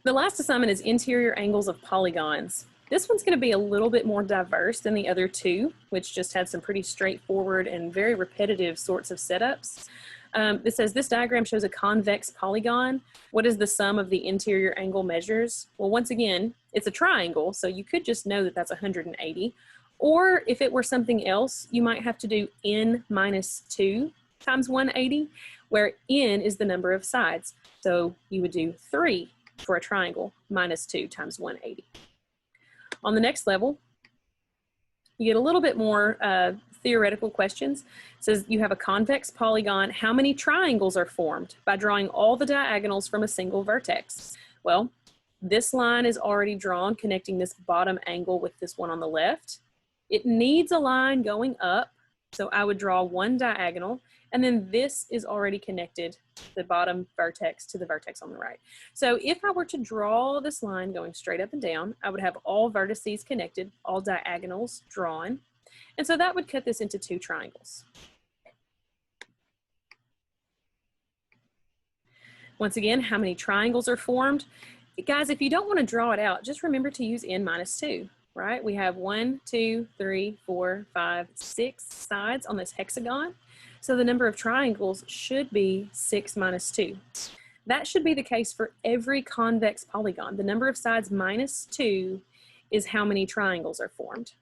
The last assignment is interior angles of polygons. This one's going to be a little bit more diverse than the other two, which just had some pretty straightforward and very repetitive sorts of setups. It says this diagram shows a convex polygon. What is the sum of the interior angle measures? Well, once again, it's a triangle, so you could just know that that's 180. Or if it were something else, you might have to do n minus 2 times 180, where n is the number of sides. So you would do 3 for a triangle minus 2 times 180. On the next level, you get a little bit more theoretical questions. It says you have a convex polygon. How many triangles are formed by drawing all the diagonals from a single vertex? Well, this line is already drawn connecting this bottom angle with this one on the left. It needs a line going up, so I would draw one diagonal, and then this is already connected, the bottom vertex to the vertex on the right. So if I were to draw this line going straight up and down, I would have all vertices connected, all diagonals drawn, and so that would cut this into 2 triangles. Once again, how many triangles are formed? Guys, if you don't want to draw it out, just remember to use n minus 2. Right? We have 1, 2, 3, 4, 5, 6 sides on this hexagon. So the number of triangles should be 6 minus 2. That should be the case for every convex polygon. The number of sides minus 2 is how many triangles are formed.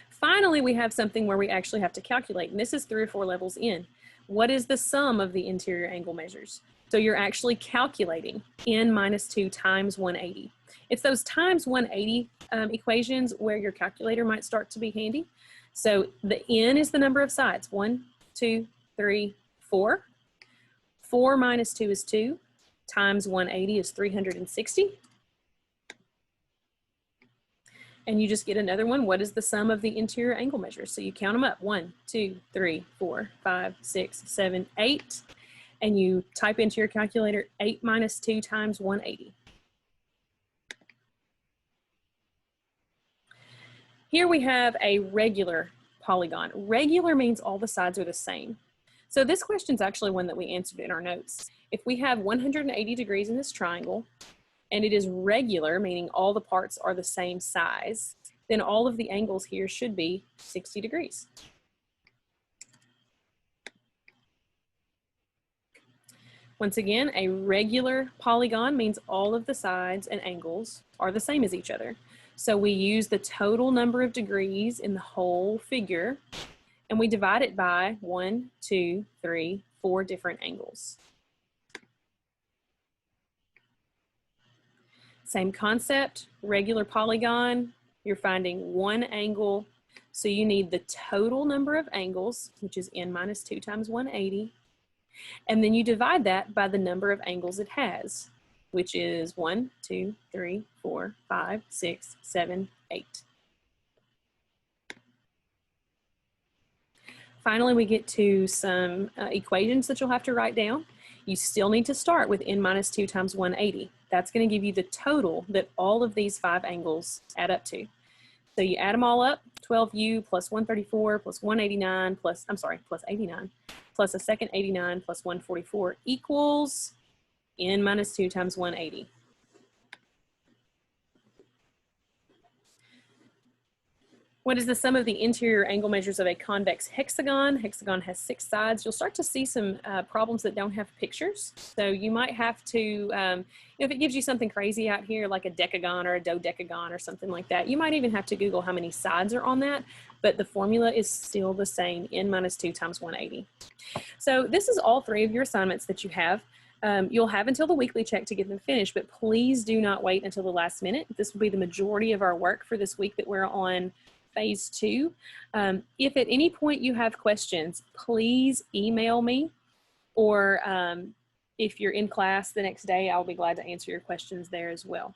Finally, we have something where we actually have to calculate, and this is 3 or 4 levels in. What is the sum of the interior angle measures? So you're actually calculating n minus 2 times 180. It's those times 180 equations where your calculator might start to be handy. So the n is the number of sides, 1, 2, 3, 4. 4 minus 2 is 2, times 180 is 360. And you just get another one. What is the sum of the interior angle measures? So you count them up, 1, 2, 3, 4, 5, 6, 7, 8. And you type into your calculator 8 minus 2 times 180. Here we have a regular polygon. Regular means all the sides are the same. So this question is actually one that we answered in our notes. If we have 180 degrees in this triangle, and it is regular, meaning all the parts are the same size, then all of the angles here should be 60 degrees. Once again, a regular polygon means all of the sides and angles are the same as each other. So we use the total number of degrees in the whole figure, and we divide it by 1, 2, 3, 4 different angles. Same concept, regular polygon, you're finding one angle, so you need the total number of angles, which is n minus 2 times 180. And then you divide that by the number of angles it has, which is 1, 2, 3, 4, 5, 6, 7, 8. Finally, we get to some equations that you'll have to write down. You still need to start with n minus 2 times 180. That's going to give you the total that all of these 5 angles add up to. So you add them all up, 12u plus 134 plus 189 plus, plus 89, plus a second 89 plus 144 equals n minus 2 times 180. What is the sum of the interior angle measures of a convex hexagon? Hexagon has 6 sides. You'll start to see some problems that don't have pictures. So you might have to, if it gives you something crazy out here, like a decagon or a dodecagon or something like that, you might even have to Google how many sides are on that, but the formula is still the same, n minus 2 times 180. So this is all 3 of your assignments that you have. You'll have until the weekly check to get them finished, but please do not wait until the last minute. This will be the majority of our work for this week that we're on phase 2. If at any point you have questions, please email me, or if you're in class the next day, I'll be glad to answer your questions there as well.